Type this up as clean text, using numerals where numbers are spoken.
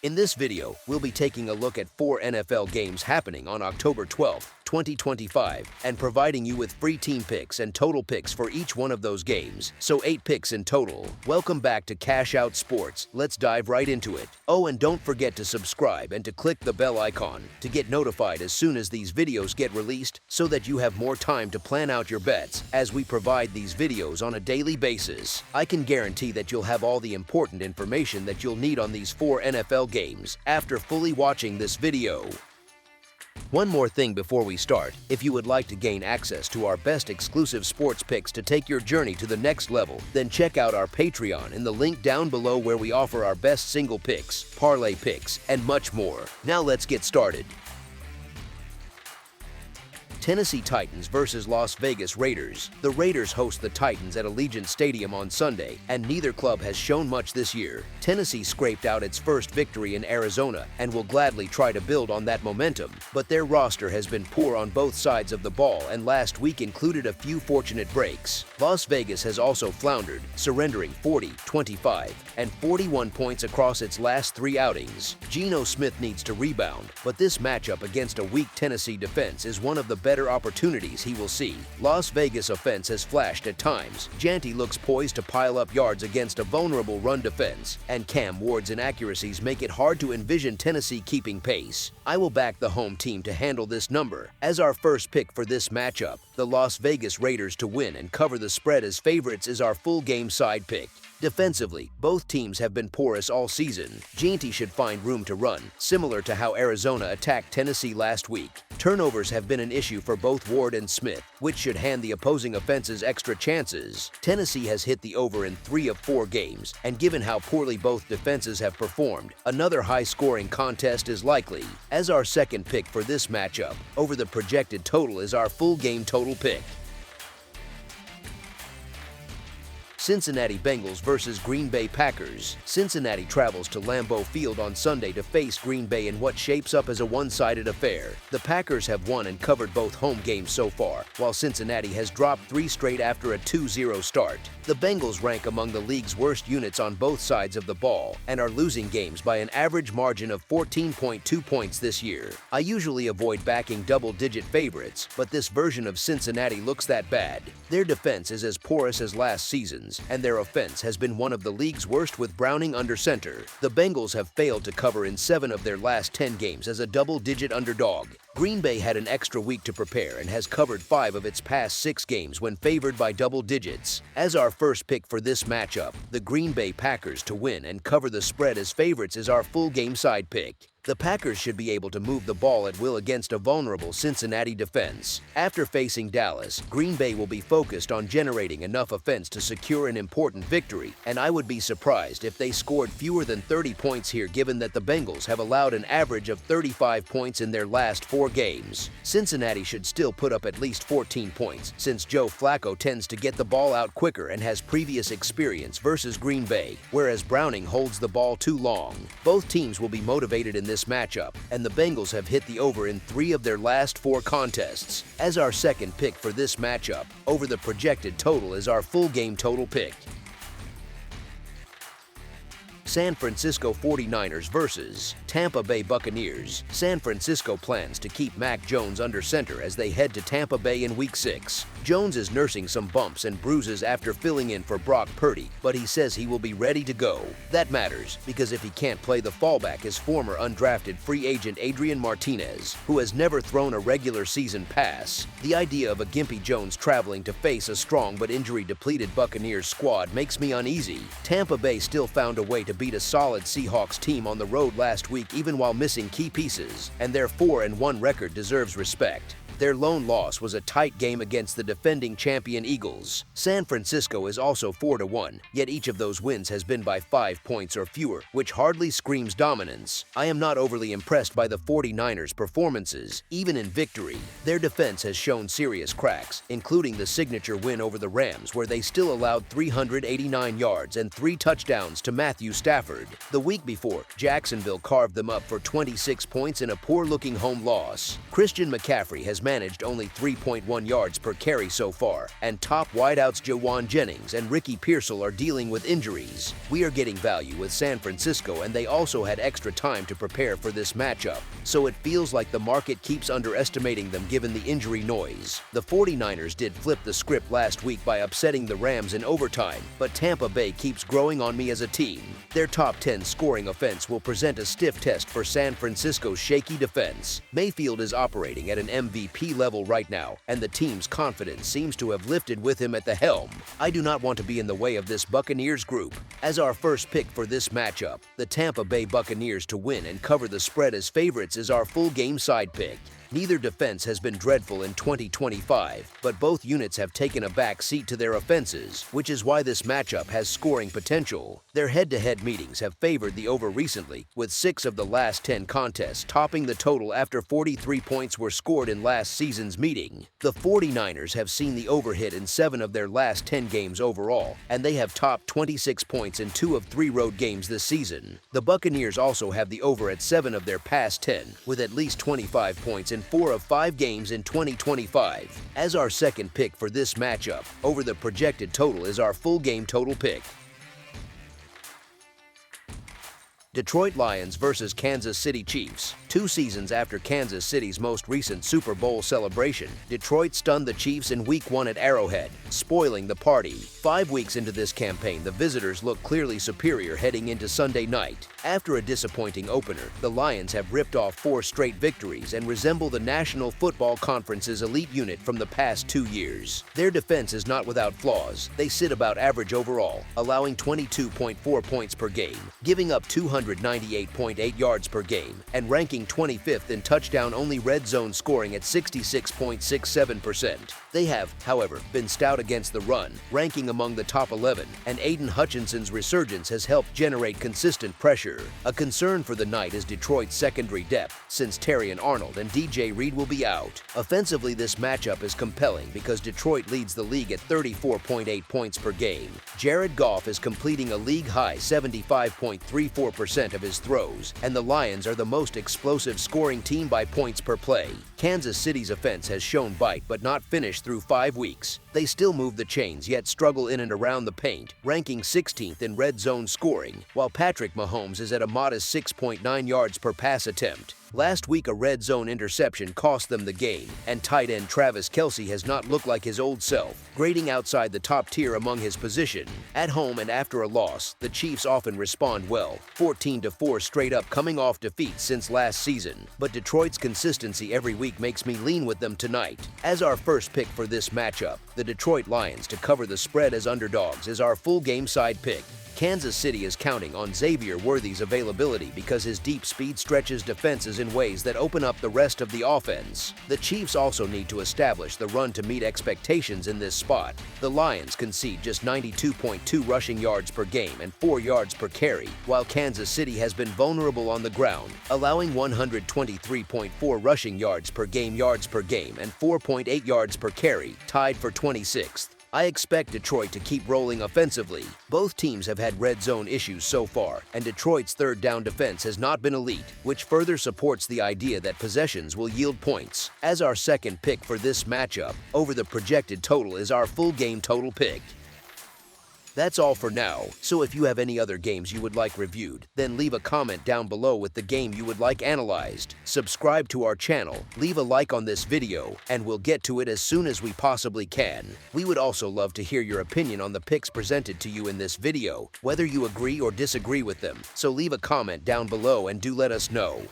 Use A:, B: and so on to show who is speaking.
A: In this video, we'll be taking a look at 4 NFL games happening on October 12, 2025, and providing you with free team picks and total picks for each one of those games, so 8 picks in total. Welcome back to Cash Out Sports. Let's dive right into it. Oh, and don't forget to subscribe and to click the bell icon to get notified as soon as these videos get released so that you have more time to plan out your bets as we provide these videos on a daily basis. I can guarantee that you'll have all the important information that you'll need on these 4 NFL games after fully watching this video. One more thing before we start, if you would like to gain access to our best exclusive sports picks to take your journey to the next level, then check out our Patreon in the link down below where we offer our best single picks, parlay picks, and much more. Now let's get started. Tennessee Titans versus Las Vegas Raiders. The Raiders host the Titans at Allegiant Stadium on Sunday, and neither club has shown much this year. Tennessee scraped out its first victory in Arizona and will gladly try to build on that momentum, but their roster has been poor on both sides of the ball and last week included a few fortunate breaks. Las Vegas has also floundered, surrendering 40, 25, and 41 points across its last 3 outings. Geno Smith needs to rebound, but this matchup against a weak Tennessee defense is one of the better opportunities he will see. Las Vegas offense has flashed at times. Janty looks poised to pile up yards against a vulnerable run defense, and Cam Ward's inaccuracies make it hard to envision Tennessee keeping pace. I will back the home team to handle this number. As our first pick for this matchup, the Las Vegas Raiders to win and cover the spread as favorites is our full game side pick. Defensively, both teams have been porous all season. Janty should find room to run, similar to how Arizona attacked Tennessee last week. Turnovers have been an issue for both Ward and Smith, which should hand the opposing offenses extra chances. Tennessee has hit the over in 3 of 4 games, and given how poorly both defenses have performed, another high-scoring contest is likely. As our second pick for this matchup, over the projected total is our full game total pick. Cincinnati Bengals versus Green Bay Packers. Cincinnati travels to Lambeau Field on Sunday to face Green Bay in what shapes up as a one-sided affair. The Packers have won and covered both home games so far, while Cincinnati has dropped 3 straight after a 2-0 start. The Bengals rank among the league's worst units on both sides of the ball and are losing games by an average margin of 14.2 points this year. I usually avoid backing double-digit favorites, but this version of Cincinnati looks that bad. Their defense is as porous as last season's, and their offense has been one of the league's worst with Browning under center. The Bengals have failed to cover in 7 of their last 10 games as a double-digit underdog. Green Bay had an extra week to prepare and has covered 5 of its past 6 games when favored by double digits. As our first pick for this matchup, the Green Bay Packers to win and cover the spread as favorites is our full game side pick. The Packers should be able to move the ball at will against a vulnerable Cincinnati defense. After facing Dallas, Green Bay will be focused on generating enough offense to secure an important victory, and I would be surprised if they scored fewer than 30 points here given that the Bengals have allowed an average of 35 points in their last 4 games. Cincinnati should still put up at least 14 points, since Joe Flacco tends to get the ball out quicker and has previous experience versus Green Bay, whereas Browning holds the ball too long. Both teams will be motivated in this matchup, and the Bengals have hit the over in 3 of their last 4 contests. As our second pick for this matchup, over the projected total is our full game total pick. San Francisco 49ers versus Tampa Bay Buccaneers. San Francisco plans to keep Mac Jones under center as they head to Tampa Bay in Week 6. Jones is nursing some bumps and bruises after filling in for Brock Purdy, but he says he will be ready to go. That matters, because if he can't play, the fallback is former undrafted free agent Adrian Martinez, who has never thrown a regular season pass. The idea of a gimpy Jones traveling to face a strong but injury-depleted Buccaneers squad makes me uneasy. Tampa Bay still found a way to beat a solid Seahawks team on the road last week even while missing key pieces, and their 4-1 record deserves respect. Their lone loss was a tight game against the defending champion Eagles. San Francisco is also 4-1, yet each of those wins has been by 5 points or fewer, which hardly screams dominance. I am not overly impressed by the 49ers' performances, even in victory. Their defense has shown serious cracks, including the signature win over the Rams, where they still allowed 389 yards and 3 touchdowns to Matthew Stafford. The week before, Jacksonville carved them up for 26 points in a poor-looking home loss. Christian McCaffrey has managed only 3.1 yards per carry so far, and top wideouts Jawan Jennings and Ricky Pearsall are dealing with injuries. We are getting value with San Francisco, and they also had extra time to prepare for this matchup, so it feels like the market keeps underestimating them given the injury noise. The 49ers did flip the script last week by upsetting the Rams in overtime, but Tampa Bay keeps growing on me as a team. Their top 10 scoring offense will present a stiff test for San Francisco's shaky defense. Mayfield is operating at an MVP level right now, and the team's confidence seems to have lifted with him at the helm. I do not want to be in the way of this Buccaneers group. As our first pick for this matchup, the Tampa Bay Buccaneers to win and cover the spread as favorites is our full game side pick. Neither defense has been dreadful in 2025, but both units have taken a back seat to their offenses, which is why this matchup has scoring potential. Their head-to-head meetings have favored the over recently, with 6 of the last 10 contests topping the total after 43 points were scored in last season's meeting. The 49ers have seen the over hit in 7 of their last 10 games overall, and they have topped 26 points in 2 of 3 road games this season. The Buccaneers also have the over at 7 of their past 10, with at least 25 points in 4 of 5 games in 2025. As our second pick for this matchup, over the projected total is our full game total pick. Detroit Lions versus Kansas City Chiefs. 2 seasons after Kansas City's most recent Super Bowl celebration, Detroit stunned the Chiefs in Week 1 at Arrowhead, spoiling the party. 5 weeks into this campaign, the visitors look clearly superior heading into Sunday night. After a disappointing opener, the Lions have ripped off 4 straight victories and resemble the National Football Conference's elite unit from the past 2 years. Their defense is not without flaws. They sit about average overall, allowing 22.4 points per game, giving up 298.8 yards per game, and ranking 25th in touchdown-only red zone scoring at 66.67%. They have, however, been stout against the run, ranking among the top 11, and Aiden Hutchinson's resurgence has helped generate consistent pressure. A concern for the night is Detroit's secondary depth, since Terrion Arnold and DJ Reed will be out. Offensively, this matchup is compelling because Detroit leads the league at 34.8 points per game. Jared Goff is completing a league-high 75.34% of his throws, and the Lions are the most explosive scoring team by points per play. Kansas City's offense has shown bite but not finished through 5 weeks. They still move the chains yet struggle in and around the paint, ranking 16th in red zone scoring, while Patrick Mahomes is at a modest 6.9 yards per pass attempt. Last week, a red zone interception cost them the game, and tight end Travis Kelce has not looked like his old self, grading outside the top tier among his position. At home and after a loss, the Chiefs often respond well, 14-4 straight up coming off defeats since last season, but Detroit's consistency every week makes me lean with them tonight. As our first pick for this matchup, the Detroit Lions to cover the spread as underdogs is our full game side pick. Kansas City is counting on Xavier Worthy's availability because his deep speed stretches defenses in ways that open up the rest of the offense. The Chiefs also need to establish the run to meet expectations in this spot. The Lions concede just 92.2 rushing yards per game and 4 yards per carry, while Kansas City has been vulnerable on the ground, allowing 123.4 rushing yards per game and 4.8 yards per carry, tied for 26th. I expect Detroit to keep rolling offensively. Both teams have had red zone issues so far, and Detroit's third down defense has not been elite, which further supports the idea that possessions will yield points. As our second pick for this matchup, over the projected total is our full game total pick. That's all for now, so if you have any other games you would like reviewed, then leave a comment down below with the game you would like analyzed. Subscribe to our channel, leave a like on this video, and we'll get to it as soon as we possibly can. We would also love to hear your opinion on the picks presented to you in this video, whether you agree or disagree with them, so leave a comment down below and do let us know.